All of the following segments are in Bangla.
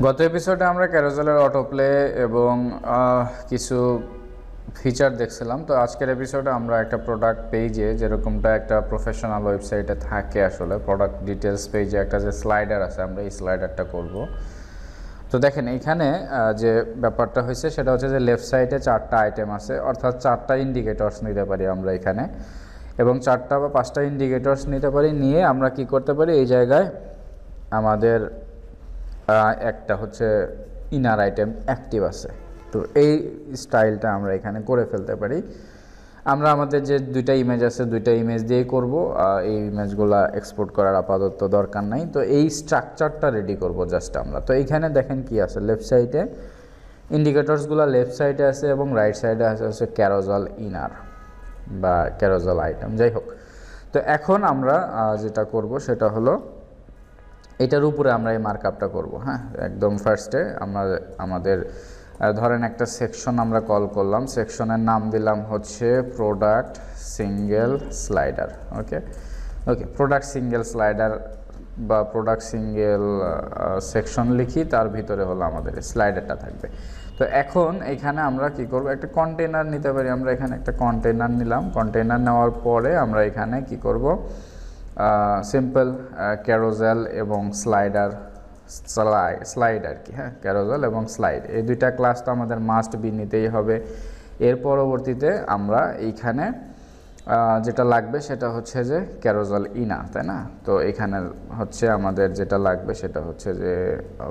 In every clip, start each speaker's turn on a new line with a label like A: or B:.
A: গত এপিসোডে আমরা ক্যারোজেলের অটোপ্লে এবং কিছু ফিচার দেখছিলাম। তো আজকের এপিসোডে আমরা একটা প্রোডাক্ট পেজে যেরকমটা একটা প্রফেশনাল ওয়েবসাইটে থাকে, আসলে প্রোডাক্ট ডিটেলস পেজে একটা যে স্লাইডার আছে, আমরা এই স্লাইডারটা করব। তো দেখেন এইখানে যে ব্যাপারটা হয়েছে সেটা হচ্ছে যে লেফট সাইডে 4টা আইটেম আছে, অর্থাৎ 4টা ইন্ডিকেটরস নিতে পারি আমরা এখানে, এবং 4টা বা 5টা ইন্ডিকেটরস নিতে পারি। নিয়ে আমরা কি করতে পারি, এই জায়গায় আমাদের একটা হচ্ছে ইনার আইটেম অ্যাক্টিভ আছে। তো এই স্টাইলটা আমরা এখানে করে ফেলতে পারি। আমরা আমাদের যে দুইটা ইমেজ আছে, দুইটা ইমেজ দিয়ে করব। এই ইমেজগুলো এক্সপোর্ট করার আপাতত দরকার নাই। তো এই স্ট্রাকচারটা রেডি করব জাস্ট আমরা। তো এইখানে দেখেন কি আছে, লেফট সাইডে ইন্ডিকেটরসগুলো লেফট সাইডে আছে এবং রাইট সাইডে আছে হচ্ছে ক্যারোজাল ইনার বা ক্যারোজাল আইটেম, যাই হোক। তো এখন আমরা যেটা করব সেটা হলো এটার উপরে আমরা এই মার্কআপটা করব। হ্যাঁ, একদম ফার্স্টে আমরা আমাদের ধরেন একটা সেকশন আমরা কল করলাম, সেকশনের নাম দিলাম হচ্ছে প্রোডাক্ট সিঙ্গেল স্লাইডার। ওকে ওকে, প্রোডাক্ট সিঙ্গেল স্লাইডার বা প্রোডাক্ট সিঙ্গেল সেকশন লিখি, তার ভিতরে হলো আমাদের স্লাইডারটা থাকবে। তো এখন এখানে আমরা কি করব, একটা কন্টেনার নিতে পারি। আমরা এখানে একটা কন্টেনার নিলাম। কন্টেনার নেওয়ার পরে আমরা এখানে কি করব, সিম্পল ক্যারোজেল এবং স্লাইড আর কি। হ্যাঁ, ক্যারোজেল এবং স্লাইড এই দুইটা ক্লাস তো আমাদের মাস্ট বি নিতেই হবে। এর পরবর্তীতে আমরা এইখানে যেটা লাগবে সেটা হচ্ছে যে ক্যারোজেল ইনার, তাই না? তো এখানে হচ্ছে আমাদের যেটা লাগবে সেটা হচ্ছে যে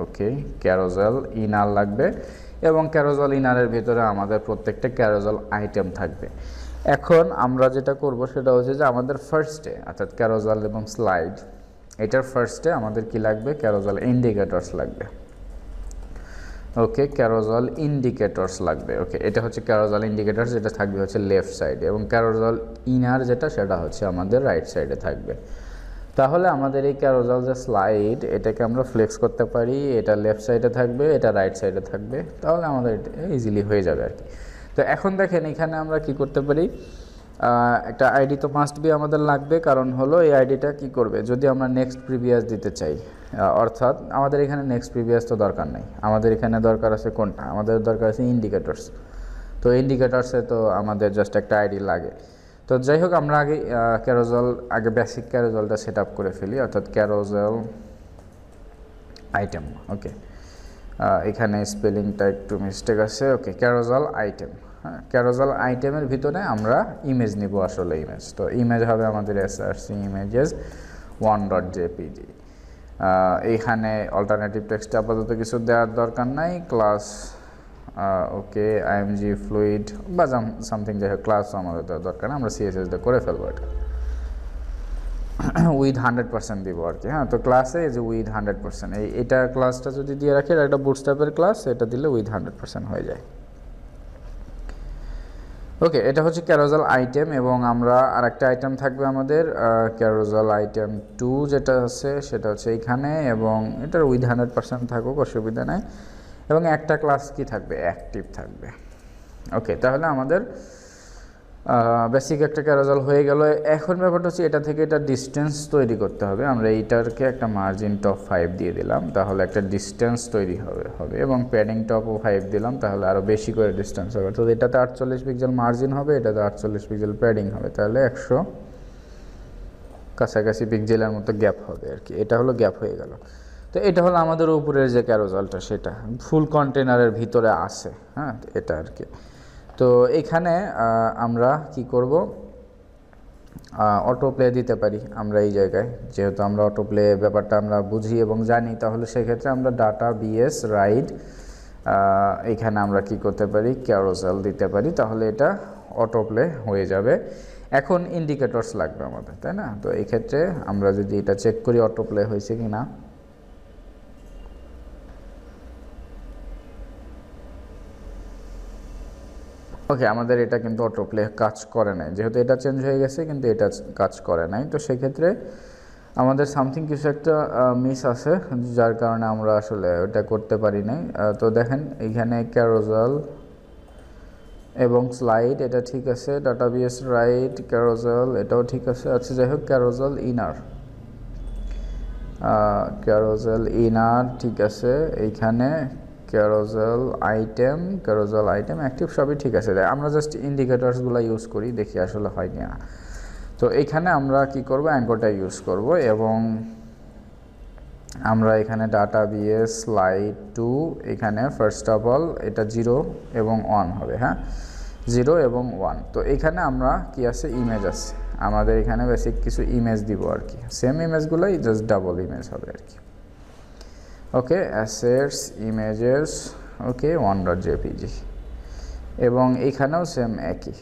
A: ওকে ক্যারোজেল ইনার লাগবে, এবং ক্যারোজেল ইনারের ভিতরে আমাদের প্রত্যেকটা ক্যারোজেল আইটেম থাকবে। এখন আমরা যেটা করব সেটা হচ্ছে যে আমাদের ফার্স্টে, অর্থাৎ ক্যারোজেল এবং স্লাইড, এটার ফার্স্টে আমাদের কি লাগবে, ক্যারোজেল ইন্ডিকেটরস লাগবে। ওকে, ক্যারোজেল ইন্ডিকেটরস লাগবে। ওকে, এটা হচ্ছে ক্যারোজেল ইন্ডিকেটরস, যেটা থাকবে হচ্ছে লেফট সাইডে, এবং ক্যারোজেল ইনার যেটা সেটা হচ্ছে আমাদের রাইট সাইডে থাকবে। তাহলে আমাদের এই ক্যারোজেল যে স্লাইড, এটাকে আমরা ফ্লেক্স করতে পারি, এটা লেফট সাইডে থাকবে, এটা রাইট সাইডে থাকবে। তাহলে আমাদের এটা ইজিলি হয়ে যাবে আর কি। তো এখন দেখেন এখানে আমরা কি করতে পারি, একটা আইডি তো মাস্ট বি আমাদের লাগবে, কারণ হলো এই আইডিটা কি করবে যদি আমরা নেক্সট প্রিভিয়াস দিতে চাই। অর্থাৎ আমাদের এখানে নেক্সট প্রিভিয়াস তো দরকার নেই, আমাদের এখানে দরকার আছে কোনটা, আমাদের দরকার আছে ইন্ডিকেটরস। তো ইন্ডিকেটরসে তো আমাদের জাস্ট একটা আইডি লাগে। তো যাই হোক, আমরা আগে বেসিক ক্যারোজেলটা সেট আপ করে ফেলি, অর্থাৎ ক্যারোজেল আইটেম। ওকে, এখানে স্পেলিংটা একটু মিস্টেক আছে। ওকে, ক্যারোজেল আইটেম। হ্যাঁ, ক্যারোজেল আইটেমের ভিতরে আমরা ইমেজ নিব, আসলে ইমেজ। তো ইমেজ হবে আমাদের src images 1.jpg। এইখানে অল্টারনেটিভ টেক্সট আপাতত কিছু দেওয়ার দরকার নাই। ক্লাস ওকে img ফ্লুইড বা সামথিং, যাই হোক, ক্লাস আমাদের দেওয়ার দরকার না, আমরা css দিয়ে করে ফেলবো এটা উইথ 100% দিব আর কি। হ্যাঁ, তো ক্লাসে এই যে উইথ 100%, এটা ক্লাসটা যদি দিয়ে রাখি, একটা বুটস্ট্র্যাপের ক্লাস, এটা দিলে উইথ 100% হয়ে যায়। ওকে, এটা হচ্ছে ক্যারোজেল আইটেম, এবং আমরা আরেকটা আইটেম থাকবে আমাদের ক্যারোজেল আইটেম 2 যেটা আছে সেটা হচ্ছে এইখানে, এবং এটার উইথ 100% থাকুক, অসুবিধা নাই। এবং একটা ক্লাস কি থাকবে, অ্যাক্টিভ থাকবে। ওকে, তাহলে আমাদের বেসিক একটা ক্যারোজেল হয়ে গেল। এখন ব্যাপারটা হচ্ছে এটা থেকে এটা ডিস্টেন্স তৈরি করতে হবে। আমরা এইটারকে একটা মার্জিন টপ 5 দিয়ে দিলাম, তাহলে একটা ডিস্টেন্স তৈরি হবে, এবং প্যাডিং টপও 5 দিলাম, তাহলে আরও বেশি করে ডিস্টেন্স হবে। তো এটাতে 48 পিক্সেল মার্জিন হবে, এটাতে 48 পিক্সেল প্যাডিং হবে, তাহলে 100 কাছাকাছি পিক্সেলের মতো গ্যাপ হবে আর কি। এটা হলো গ্যাপ হয়ে গেল। তো এটা হলো আমাদের উপরের যে ক্যারোজেলটা, সেটা ফুল কন্টেনারের ভিতরে আছে। হ্যাঁ, এটা আর কি। তো এখানে আমরা কি করব, অটো প্লে দিতে পারি আমরা এই জায়গায়। যেহেতু আমরা অটো প্লে ব্যাপারটা আমরা বুঝি এবং জানি, তাহলে সেক্ষেত্রে আমরা ডাটা বিএস রাইড, এখানে আমরা কি করতে পারি, ক্যারোজেল দিতে পারি, তাহলে এটা অটো প্লে হয়ে যাবে। এখন ইন্ডিকেটরস লাগবে আমাদের, তাই না? তো এই ক্ষেত্রে আমরা যদি এটা চেক করি অটো প্লে হয়েছে কি না। ওকে, আমাদের এটা কিন্তু অটো প্লে কাজ করে নাই, যেহেতু এটা চেঞ্জ হয়ে গেছে, কিন্তু এটা কাজ করে নাই। তো সেক্ষেত্রে আমাদের সামথিং কিছু একটা মিস আছে, যার কারণে আমরা আসলে ওটা করতে পারি নাই। তো দেখেন এইখানে ক্যারোজেল এবং স্লাইড এটা ঠিক আছে, ডাটাবেস রাইট, ক্যারোজেল এটাও ঠিক আছে। আচ্ছা, যাই হোক, ক্যারোজেল ইনার ক্যারোজেল ইনার, ঠিক আছে। এইখানে ক্যারোজেল আইটেম অ্যাক্টিভ সবই ঠিক আছে। আমরা জাস্ট ইন্ডিকেটরসগুলো ইউজ করি, দেখি আসলে হয় কি না। তো এইখানে আমরা কি করব, অ্যাঙ্করটা ইউজ করব এবং আমরা এখানে ডাটা বিএস স্লাইড টু, এখানে ফার্স্ট অফ অল এটা 0 এবং 1 হবে, হ্যাঁ 0 এবং 1। তো এখানে আমরা কি আছে, ইমেজ আছে আমাদের, এখানে বেসিক কিছু ইমেজ দিব আর কি, সেম ইমেজগুলোই জাস্ট ডাবল ইমেজ হবে আর কি। ওকে, অ্যাসেটস ইমেজেস, ওকে 1.jpg, এবং এখানেও সেম একই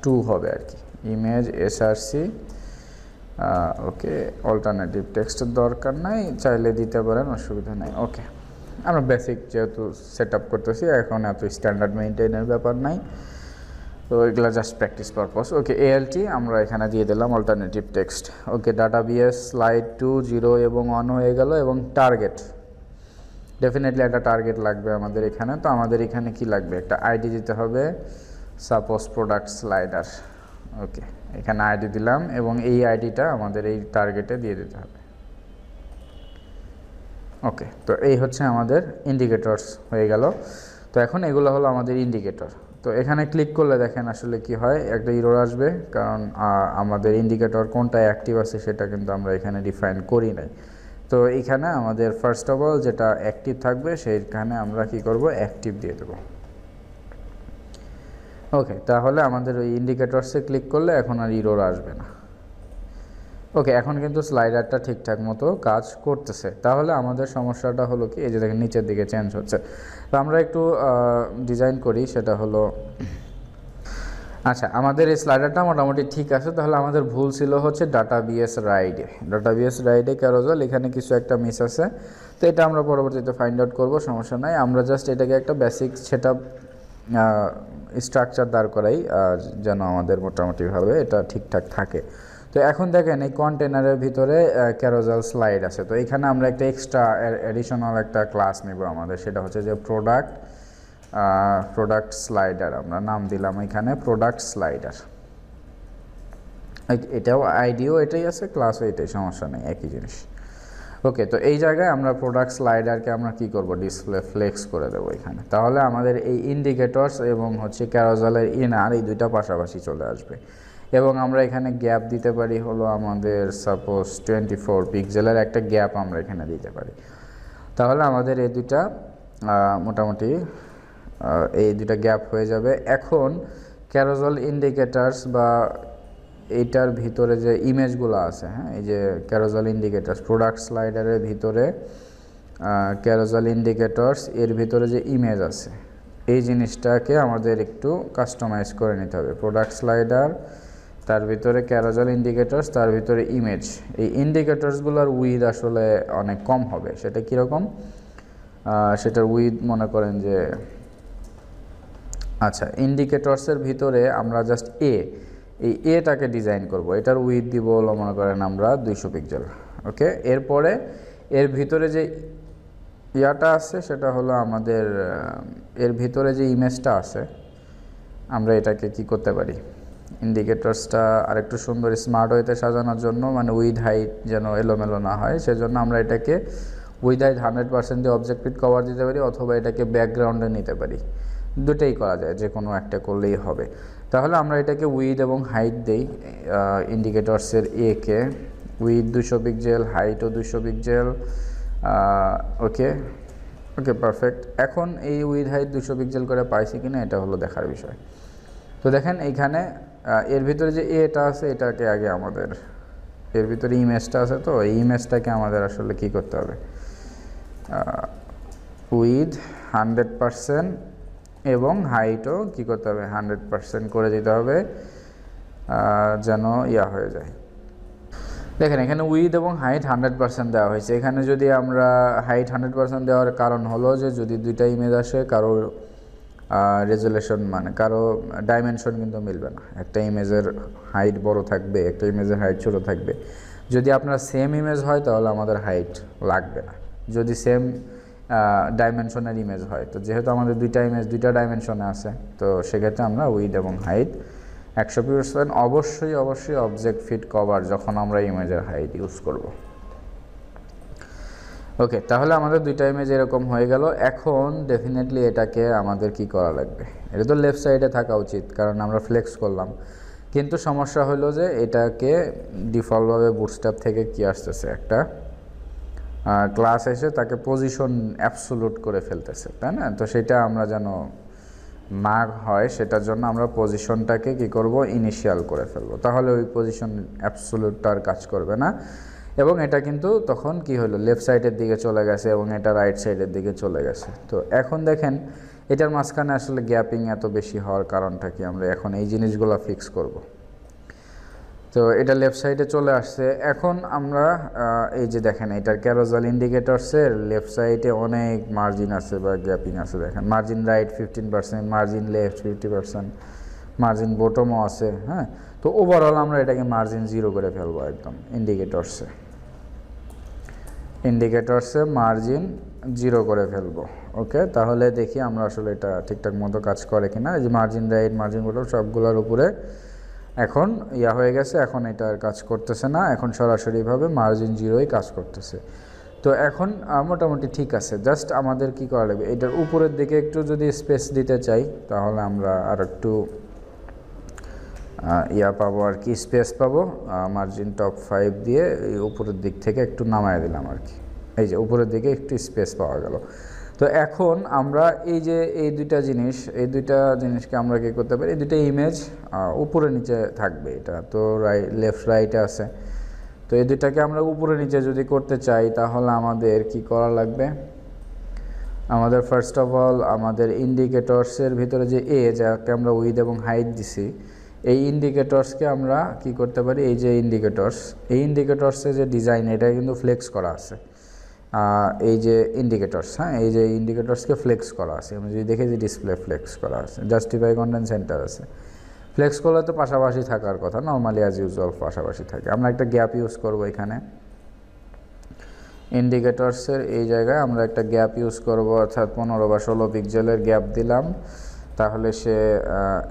A: 2 হবে আর কি, ইমেজ এসআরসি। ওকে, অল্টারনেটিভ টেক্সটের দরকার নাই, চাইলে দিতে পারেন, অসুবিধা নাই। ওকে, আমরা বেসিক যেহেতু সেট আপ করতেছি, এখন এত স্ট্যান্ডার্ড মেনটেনের ব্যাপার নাই, তো এগুলো জাস্ট প্র্যাকটিস পারপস। ওকে, এএলটি আমরা এখানে দিয়ে দিলাম অল্টারনেটিভ টেক্সট। ওকে, ডাটা বিএস স্লাইড টু 0 এবং 1 হয়ে গেল, এবং টার্গেট, ডেফিনেটলি একটা টার্গেট লাগবে আমাদের এখানে। তো আমাদের এখানে কি লাগবে, একটা আইডি দিতে হবে, সাপোজ প্রোডাক্ট স্লাইডার। ওকে, এখানে আইডি দিলাম এবং এই আইডিটা আমাদের এই টার্গেটে দিয়ে দিতে হবে। ওকে, তো এই হচ্ছে আমাদের ইন্ডিকেটরস হয়ে গেল। তো এখন এগুলো হলো আমাদের ইন্ডিকেটর। তো এখানে ক্লিক করলে দেখেন আসলে কি হয়, একটা এরর আসবে, কারণ আমাদের ইন্ডিকেটর কোনটা অ্যাক্টিভ আছে সেটা কিন্তু আমরা এখানে ডিফাইন করি নাই। তো এখানে আমাদের ফার্স্ট অফ অল যেটা অ্যাক্টিভ থাকবে সেইখানে আমরা কি করব, অ্যাক্টিভ দিয়ে দেবো। ওকে, তাহলে আমাদের ওই ইন্ডিকেটরসে ক্লিক করলে এখন আর এরর আসবে না। ওকে, এখন কিন্তু স্লাইডারটা ঠিকঠাক মতো কাজ করতেছে। তাহলে আমাদের সমস্যাটা হলো কি, এই যে দেখেন নিচের দিকে চেঞ্জ হচ্ছে। তো আমরা একটু ডিজাইন করি, সেটা হলো, আচ্ছা আমাদের এই স্লাইডারটা মোটামুটি ঠিক আছে। তাহলে আমাদের ভুল ছিল হচ্ছে ডাটা বিএস রাইডে ক্যারোজেল, এখানে কিছু একটা মিস আছে। তো এটা আমরা পরবর্তীতে ফাইন্ড আউট করবো, সমস্যা নাই। আমরা জাস্ট এটাকে একটা বেসিক সেট আপ স্ট্রাকচার দাঁড় করাই, যেন আমাদের মোটামুটিভাবে এটা ঠিকঠাক থাকে। তো এখন দেখেন এই কন্টেনারের ভিতরে ক্যারোজেল স্লাইড আছে। তো এখানে আমরা একটা এক্সট্রা অ্যাডিশনাল একটা ক্লাস নিব আমাদের, সেটা হচ্ছে যে প্রোডাক্ট স্লাইডার, আমরা নাম দিলাম এখানে প্রোডাক্ট স্লাইডার। এটাও আইডিও এটাই আছে, ক্লাসও এটাই, সমস্যা নেই, একই জিনিস। ওকে, তো এই জায়গায় আমরা প্রোডাক্ট স্লাইডারকে আমরা কি করব, ডিসপ্লে ফ্লেক্স করে দেবো এখানে। তাহলে আমাদের এই ইন্ডিকেটরস এবং হচ্ছে ক্যারোজেলের ইনার এই দুইটা পাশাপাশি চলে আসবে। এবং আমরা এখানে গ্যাপ দিতে পারি হলো আমাদের সাপোজ 24 পিক্সেলের একটা গ্যাপ আমরা এখানে দিতে পারি। তাহলে আমাদের এই দুইটা মোটামুটি এই দুইটা গ্যাপ হয়ে যাবে। এখন ক্যারোজেল ইন্ডিকেটার্স বা এইটার ভিতরে যে ইমেজগুলো আছে, হ্যাঁ এই যে ক্যারোজেল ইন্ডিকেটার্স প্রোডাক্ট স্লাইডারের ভিতরে, ক্যারোজেল ইন্ডিকেটরস এর ভিতরে যে ইমেজ আছে, এই জিনিসটাকে আমাদের একটু কাস্টমাইজ করে নিতে হবে। প্রোডাক্ট স্লাইডার, তার ভিতরে ক্যারোজেল ইন্ডিকেটরস, তার ভিতরে ইমেজ। এই ইন্ডিকেটরসগুলোর উইথ আসলে অনেক কম হবে। সেটা কীরকম, সেটার উইথ মনে করেন যে, আচ্ছা ইন্ডিকেটরসের ভিতরে আমরা জাস্ট এই এটাকে ডিজাইন করব, এটার উইথ দিব হলো মনে করেন আমরা 200 পিক্সেল। ওকে, এরপরে এর ভিতরে যে ইয়াটা আছে সেটা হলো আমাদের, এর ভিতরে যে ইমেজটা আছে আমরা এটাকে কি করতে পারি, ইন্ডিকেটরসটা আরেকটু সুন্দর স্মার্ট ওয়েতে সাজানোর জন্য, মানে উইথ হাইট যেন এলোমেলো না হয়, সেজন্য আমরা এটাকে উইথ হাইট 100% দিয়ে অবজেক্ট ফিট কভার দিতে পারি, অথবা এটাকে ব্যাকগ্রাউন্ডে নিতে পারি, দুটোই করা যায়, যে কোনো একটা করলেই হবে। তাহলে আমরা এটাকে উইথ এবং হাইট দেই, ইন্ডিকেটরসের কে উইথ 200 পিক্সেল, হাইটও 200 পিক্সেল। Okay okay perfect. এখন এই উইথ হাইট 200 পিক্সেল করে পাইছি কিনা এটা হলো দেখার বিষয়। তো দেখেন এইখানে এর ভিতরে যে এটা আছে, এটাকে আগে আমাদের, এর ভিতরে ইমেজটা আছে, তো এই ইমেজটাকে আমাদের আসলে কি করতে হবে, উইথ 100% এবং হাইটও কী করতে হবে 100% করে দিতে হবে, যেন ইয়া হয়ে যায়। দেখেন এখানে উইথ এবং হাইট 100% দেওয়া হয়েছে। এখানে যদি আমরা হাইট 100% দেওয়ার কারণ হলো যে যদি দুইটা ইমেজ আসে, কারো রেজুলেশন মানে কারো ডাইমেনশন কিন্তু মিলবে না, একটা ইমেজের হাইট বড় থাকবে, একটা ইমেজের হাইট ছোট থাকবে। যদি আপনার সেম ইমেজ হয় তাহলে আমাদের হাইট লাগবে না, যদি সেম ডাইমেনশনের ইমেজ হয়। তো যেহেতু আমাদের দুইটা ইমেজ দুইটা ডাইমেনশনে আছে, তো সেক্ষেত্রে আমরা উইথ এবং হাইট 100%, অবশ্যই অবশ্যই অবজেক্ট ফিট কভার যখন আমরা ইমেজের হাইট ইউজ করব। ওকে, তাহলে আমাদের দুইটা ইমেজ এরকম হয়ে গেল। এখন ডেফিনেটলি এটাকে আমাদের কি করা লাগবে, এটা তো লেফট সাইডে থাকা উচিত কারণ আমরা ফ্লেক্স করলাম, কিন্তু সমস্যা হলো যে এটাকে ডিফল্টভাবে বুটস্ট্র্যাপ থেকে কি আসতেছে, একটা ক্লাস এসে তাকে পজিশন অ্যাবসোলুট করে ফেলতেছে, তাই না? তো সেটা আমরা যেন না হয় সেটার জন্য আমরা পজিশনটাকে কি করব, ইনিশিয়াল করে ফেলবো, তাহলে ওই পজিশন অ্যাবসোলুটটা আর কাজ করবে না। এবং এটা কিন্তু তখন কি হলো, লেফট সাইডের দিকে চলে গেছে এবং এটা রাইট সাইডের দিকে চলে গেছে। তো এখন দেখেন এটার মাঝখানে আসলে গ্যাপিং এত বেশি হওয়ার কারণটা কি, আমরা এখন এই জিনিসগুলো ফিক্স করব। তো এটা লেফট সাইডে চলে আসছে। এখন আমরা এই যে দেখেন এটার ক্যারোজাল ইন্ডিকেটরসের লেফট সাইডে অনেক মার্জিন আছে বা গ্যাপিং আছে, দেখেন margin right 15%, margin left 50%, margin বটমও আছে। হ্যাঁ, তো ওভারঅল আমরা এটাকে মার্জিন 0 করে ফেলবো একদম ইন্ডিকেটরসে মার্জিন 0 করে ফেলবো। ওকে, তাহলে দেখি আমরা আসলে এটা ঠিকঠাক মতো কাজ করে কিনা। এই যে মার্জিন রাইট, মার্জিন বটম সবগুলোর উপরে এখন হয়ে গেছে, এখন এটা আর কাজ করতেছে না, এখন সরাসরিভাবে মার্জিন 0ই কাজ করতেছে। তো এখন মোটামুটি ঠিক আছে। জাস্ট আমাদের কি করা লাগবে, এটার উপরের দিকে একটু যদি স্পেস দিতে চাই তাহলে আমরা আর একটু পাবো আর কি, স্পেস পাবো। মার্জিন টপ 5 দিয়ে এই উপরের দিক থেকে একটু নামায় দিলাম আর কি, এই যে উপরের দিকে একটু স্পেস পাওয়া গেল। তো এখন আমরা এই যে এই দুইটা জিনিসকে আমরা কী করতে পারি, এই দুইটা ইমেজ উপরে নিচে থাকবে, এটা তো লেফট রাইটে আছে। তো এই দুইটাকে আমরা উপরে নিচে যদি করতে চাই তাহলে আমাদের কি করা লাগবে, আমাদের ফার্স্ট অফ অল আমাদের ইন্ডিকেটরসের ভিতরে যে যাকে আমরা উইথ এবং হাইট দিছি, এই ইন্ডিকেটরসকে আমরা কি করতে পারি, এই যে ইন্ডিকেটরসের যে ডিজাইন এটা কিন্তু ফ্লেক্স করা আছে। এই যে ইন্ডিকেটরস, হ্যাঁ, এই যে ইন্ডিকেটরসকে ফ্লেক্স করা আছে। আমরা যদি দেখি যে ডিসপ্লে ফ্লেক্স করা আছে, জাস্টিফাই কন্টেন্ট সেন্টার আছে। ফ্লেক্স করলে তো পাশাপাশি থাকার কথা, নর্মালি অ্যাজ ইউজুয়াল পাশাপাশি থাকে। আমরা একটা গ্যাপ ইউজ করব এখানে, ইন্ডিকেটরসের এই জায়গায় আমরা একটা গ্যাপ ইউজ করব, অর্থাৎ 15 বা 16 পিক্সেলের গ্যাপ দিলাম। তাহলে সে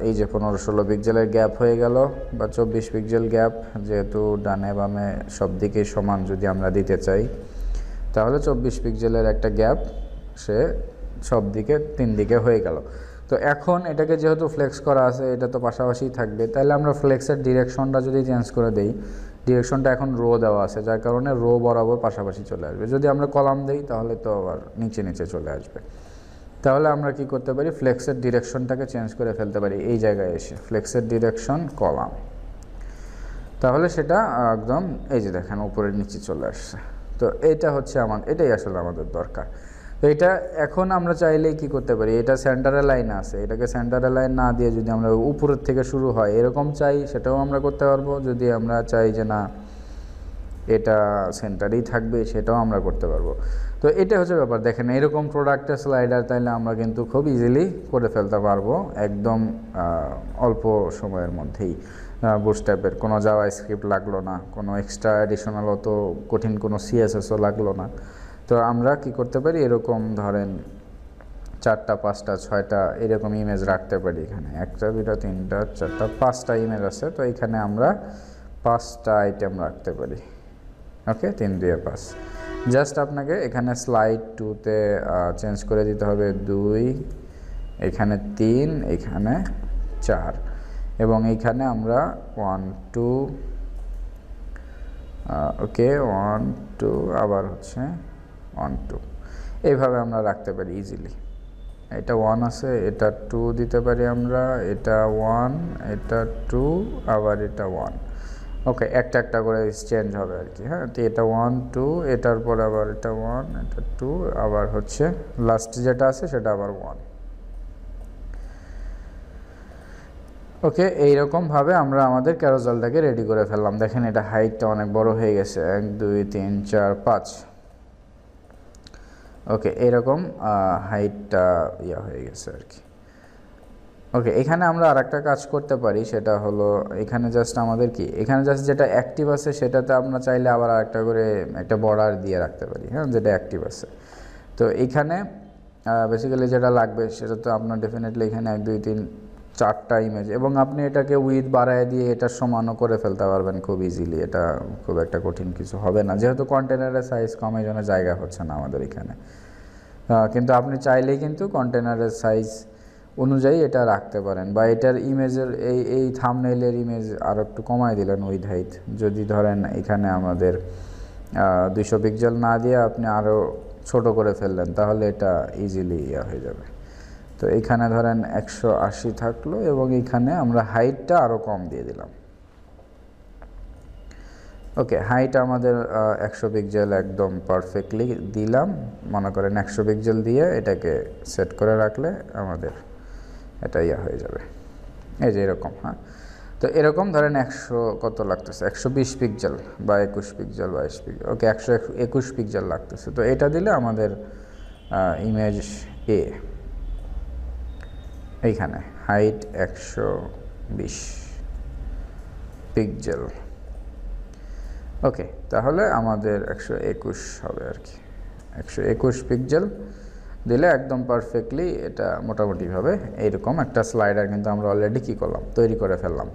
A: এই যে 15-16 পিক্সেলের গ্যাপ হয়ে গেল, বা 24 পিক্সেল গ্যাপ, যেহেতু ডানে বামে সব দিকে সমান যদি আমরা দিতে চাই তাহলে 24 পিক্সেলের একটা গ্যাপ সে সব দিকে 3 দিকে হয়ে গেল। তো এখন এটাকে যেহেতু ফ্লেক্স করা আছে, এটা তো পাশাপাশি থাকবে, তাহলে আমরা ফ্লেক্সের ডিরেকশনটা যদি চেঞ্জ করে দেই, ডিরেকশনটা এখন রো দেওয়া আছে যার কারণে রো বরাবর পাশাপাশি চলে আসবে। যদি আমরা কলাম দেই তাহলে তো আবার নিচে নিচে চলে আসবে। তাহলে আমরা কি করতে পারি, ফ্লেক্সের ডিরেকশনটাকে চেঞ্জ করে ফেলতে পারি, এই জায়গায় এসে ফ্লেক্সের ডিরেকশন কলাম, তাহলে সেটা একদম এই যে দেখেন উপরের নিচে চলে আসছে। তো এটা হচ্ছে এটাই আসলে আমাদের দরকার। তো এটা এখন আমরা চাইলেই কি করতে পারি, এটা সেন্টারে লাইন আছে, এটাকে সেন্টারে লাইন না দিয়ে যদি আমরা উপরের থেকে শুরু হয় এরকম চাই, সেটাও আমরা করতে পারবো। যদি আমরা চাই যে না এটা সেন্টারেই থাকবে, সেটাও আমরা করতে পারবো। তো এটা হচ্ছে ব্যাপার। দেখেন এরকম প্রোডাক্টের স্লাইডার তাইলে আমরা কিন্তু খুব ইজিলি করে ফেলতে পারবো একদম অল্প সময়ের মধ্যেই। বুটস্ট্র্যাপের কোনো জাভাস্ক্রিপ্ট লাগলো না, কোনো এক্সট্রা অ্যাডিশনাল অত কঠিন কোনো সিএসএসও লাগলো না। তো আমরা কি করতে পারি, এরকম ধরেন 4টা 5টা 6টা এরকম ইমেজ রাখতে পারি। এখানে 1টা 2টা 3টা 4টা 5টা ইমেজ আছে, তো এখানে আমরা 5টা আইটেম রাখতে পারি। ওকে, 3 2 5। জাস্ট আপনাকে এখানে স্লাইড 2তে চেঞ্জ করে দিতে হবে 2, এখানে 3, এখানে 4, এবং এইখানে আমরা 1 2, ওকে 1 2, আবার হচ্ছে 1 2, এইভাবে আমরা রাখতে পারি ইজিলি। এটা 1 আছে, এটা 2 দিতে পারি আমরা, এটা 1, এটা 2, আবার এটা 1। ওকে, একটা একটা করে চেঞ্জ হবে আর কি। হ্যাঁ, তো এটা 1 2, এটার পর আবার এটা 1, এটা 2, আবার হচ্ছে লাস্ট যেটা আছে সেটা আবার 1। ওকে, এইরকমভাবে আমরা আমাদের ক্যারোজালটাকে রেডি করে ফেললাম। দেখেন এটা হাইটটা অনেক বড় হয়ে গেছে, 1 2 3 4 5। ওকে, এরকম হাইটটা হয়ে গেছে আর কি। ওকে, এখানে আমরা আরেকটা কাজ করতে পারি, সেটা হলো এখানে জাস্ট আমাদের কি, এখানে জাস্ট যেটা অ্যাক্টিভ আছে সেটাতে আমরা চাইলে আবার আরেকটা করে একটা বর্ডার দিয়ে রাখতে পারি, হ্যাঁ, যেটা অ্যাক্টিভ আছে। তো এইখানে বেসিক্যালি যেটা লাগবে সেটা তো আপনার ডেফিনেটলি এখানে 1 2 3 4টা ইমেজ, এবং আপনি এটাকে উইথ বাড়ায় দিয়ে এটার সমানও করে ফেলতে পারবেন খুব ইজিলি। এটা খুব একটা কঠিন কিছু হবে না, যেহেতু কন্টেনারের সাইজ কম এই জন্য জায়গা হচ্ছে না আমাদের এখানে। কিন্তু আপনি চাইলেই কিন্তু কন্টেনারের সাইজ অনুযায়ী এটা রাখতে পারেন, বা এটার ইমেজের এই থাম্বনেইলের ইমেজ আরও একটু কমায় দিলেন উইথ হাইট। যদি ধরেন এখানে আমাদের 200 পিক্সেল না দিয়ে আপনি আরও ছোট করে ফেললেন, তাহলে এটা ইজিলি হয়ে যাবে। তো এখানে ধরেন 180 থাকলো, এবং এখানে আমরা হাইটটা আরও কম দিয়ে দিলাম। ওকে, হাইট আমাদের 100 পিক্সেল একদম পারফেক্টলি দিলাম। মনে করেন 100 পিক্সেল দিয়ে এটাকে সেট করে রাখলে আমাদের এটা হয়ে যাবে, এই যে এরকম। হ্যাঁ, তো এরকম ধরেন 100 কত লাগতেছে, 120 পিক্সেল বা 21 পিক্সেল, 22 পিক্সেল, ওকে 121 পিক্সেল লাগতেছে। তো এটা দিলে আমাদের ইমেজ এ এইখানে হাইট 120 পিক্সেল। ওকে, তাহলে আমাদের 121 হবে আর কি। 121 পিক্সেল দিলে একদম পারফেক্টলি এটা মোটামুটিভাবে এইরকম একটা স্লাইডার কিন্তু আমরা অলরেডি কী করলাম, তৈরি করে ফেললাম।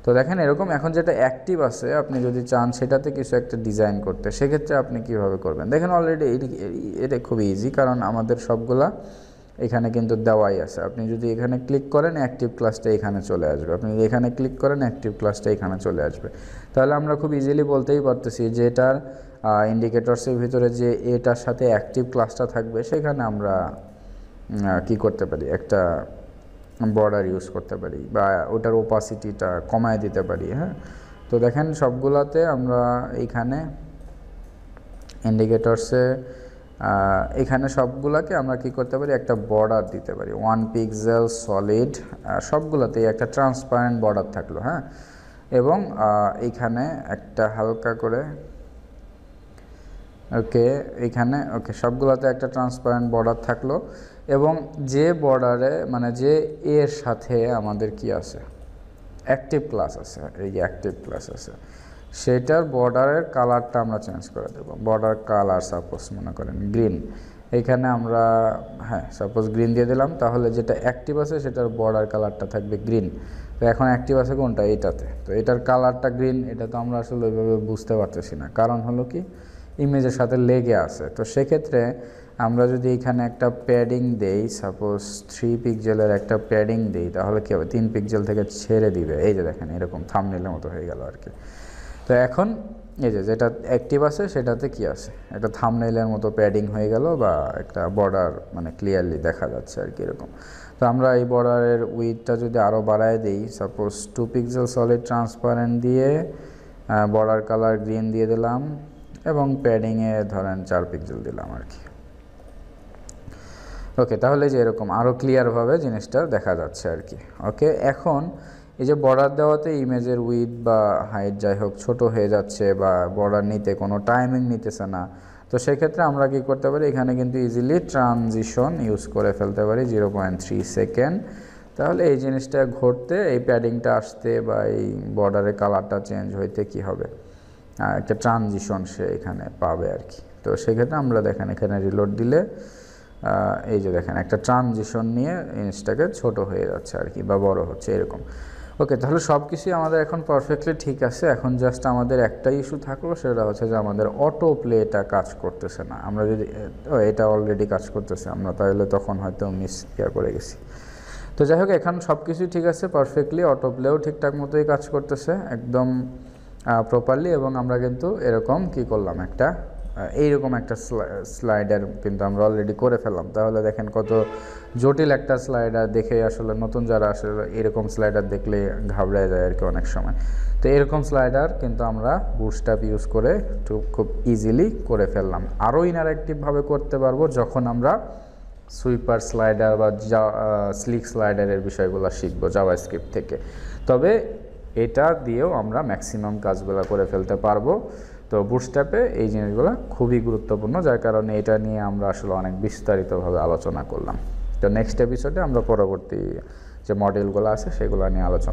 A: তো দেখেন এরকম এখন যেটা অ্যাক্টিভ আছে, আপনি যদি চান সেটাতে কিছু একটা ডিজাইন করতে, সেক্ষেত্রে আপনি কিভাবে করবেন? দেখেন অলরেডি এটা খুবই ইজি, কারণ আমাদের সবগুলা এখানে কিন্তু দেওয়াই আছে। আপনি যদি এখানে ক্লিক করেন অ্যাক্টিভ ক্লাসটা এখানে চলে আসবে, আপনি যদি এখানে ক্লিক করেন অ্যাক্টিভ ক্লাসটা এখানে চলে আসবে। তাহলে আমরা খুব ইজিলি বলতেই পারতেছি যে এটার ইন্ডিকেটরসের ভিতরে যে এটার সাথে অ্যাক্টিভ ক্লাসটা থাকবে, সেখানে আমরা কি করতে পারি, একটা বর্ডার ইউজ করতে পারি, বা ওটার ওপাসিটিটা কমায় দিতে পারি। হ্যাঁ, তো দেখেন সবগুলাতে আমরা এইখানে ইন্ডিকেটরসে এখানে সবগুলাকে আমরা কি করতে পারি, একটা বর্ডার দিতে পারি 1 পিক্সেল সলিড, সবগুলোতেই একটা ট্রান্সপারেন্ট বর্ডার থাকলো। হ্যাঁ, এবং এইখানে একটা হালকা করে, ওকে এইখানে, ওকে সবগুলোতে একটা ট্রান্সপারেন্ট বর্ডার থাকলো, এবং যে বর্ডারে মানে যে এর সাথে আমাদের কি আছে, অ্যাক্টিভ ক্লাস আছে, এই যে অ্যাক্টিভ ক্লাস আছে, সেটার বর্ডারের কালারটা আমরা চেঞ্জ করে দেবো। বর্ডার কালার সাপোজ মনে করেন গ্রিন, এইখানে আমরা হ্যাঁ সাপোজ গ্রিন দিয়ে দিলাম, তাহলে যেটা অ্যাক্টিভ আছে সেটার বর্ডার কালারটা থাকবে গ্রিন। তো এখন অ্যাক্টিভ আছে কোনটা, এইটাতে, তো এটার কালারটা গ্রিন। এটা তো আমরা আসলে ওইভাবে বুঝতে পারতেছি না, কারণ হলো কি ইমেজের সাথে লেগে আছে। তো সেক্ষেত্রে আমরা যদি এখানে একটা প্যাডিং দেই, সাপোজ 3 পিক্সেলের একটা প্যাডিং দেই, তাহলে কী হবে, 3 পিক্সেল থেকে ছেড়ে দিবে। এই যে দেখেন এরকম থাম্বনেইলের মতো হয়ে গেল আর কি। তো এখন এই যে যেটা অ্যাক্টিভ আছে সেটাতে কি আছে, একটা থাম্বনেইলের মতো প্যাডিং হয়ে গেল, বা একটা বর্ডার মানে ক্লিয়ারলি দেখা যাচ্ছে আর কি এরকম। তো আমরা এই বর্ডারের উইথটা যদি আরও বাড়ায় দিই, সাপোজ 2 পিক্সেল সলিড ট্রান্সপারেন্ট দিয়ে বর্ডার কালার গ্রিন দিয়ে দিলাম, এবং প্যাডিংয়ে ধরেন 4 পিক্সেল দিলাম আর কি। ওকে, তাহলে যে এরকম আরও ক্লিয়ারভাবে জিনিসটা দেখা যাচ্ছে আর কি। ওকে, এখন এই যে বর্ডার দেওয়াতে ইমেজের উইথ বা হাইট যাই হোক ছোট হয়ে যাচ্ছে, বা বর্ডার নিতে কোনো টাইমিং নিতেছে না, তো সেক্ষেত্রে আমরা কি করতে পারি, এখানে কিন্তু ইজিলি ট্রানজিশন ইউজ করে ফেলতে পারি 0.3 সেকেন্ড। তাহলে এই জিনিসটা ঘটতে, এই প্যাডিংটা আসতে, বা এই বর্ডারের কালারটা চেঞ্জ হইতে কি হবে, একটা ট্রানজিশন সে এখানে পাবে আর কি। তো সেক্ষেত্রে আমরা দেখেন এখানে রিলোড দিলে এই যে দেখেন একটা ট্রানজিশন নিয়ে জিনিসটাকে ছোট হয়ে যাচ্ছে আর কি, বা বড় হচ্ছে এরকম। ওকে, তাহলে সব কিছুই আমাদের এখন পারফেক্টলি ঠিক আছে। এখন জাস্ট আমাদের একটা ইস্যু থাকলো, সেটা হচ্ছে যে আমাদের অটো প্লেটা কাজ করতেছে না। আমরা যদি এটা অলরেডি কাজ করতেছে, আমরা তাহলে তখন হয়তো মিস করে গেছি। তো যাই হোক, এখন সব কিছুই ঠিক আছে পারফেক্টলি, অটো প্লেও ঠিকঠাক মতোই কাজ করতেছে একদম প্রপারলি। এবং আমরা কিন্তু এরকম কি করলাম, একটা এইরকম একটা স্লাইডার কিন্তু আমরা অলরেডি করে ফেললাম। তাহলে দেখেন কত জটিল একটা স্লাইডার, দেখে আসলে নতুন যারা আসলে এরকম স্লাইডার দেখলে ঘাবড়ে যায় আর কি অনেক সময়। তো এরকম স্লাইডার কিন্তু আমরা বুটস্ট্র্যাপ ইউজ করে খুব ইজিলি করে ফেললাম। আরও ইন্টারঅ্যাক্টিভভাবে করতে পারবো যখন আমরা সুইপার স্লাইডার বা স্লিক স্লাইডারের বিষয়গুলো শিখবো জাভাস্ক্রিপ্ট থেকে। তবে এটা দিয়েও আমরা ম্যাক্সিমাম কাজগুলো করে ফেলতে পারবো। তো বুটস্ট্র্যাপে এই জিনিসগুলো খুবই গুরুত্বপূর্ণ, যার কারণে এটা নিয়ে আমরা আসলে অনেক বিস্তারিতভাবে আলোচনা করলাম। তো নেক্সট এপিসোডে আমরা পরবর্তী যে মডেলগুলো আছে সেগুলো নিয়ে আলোচনা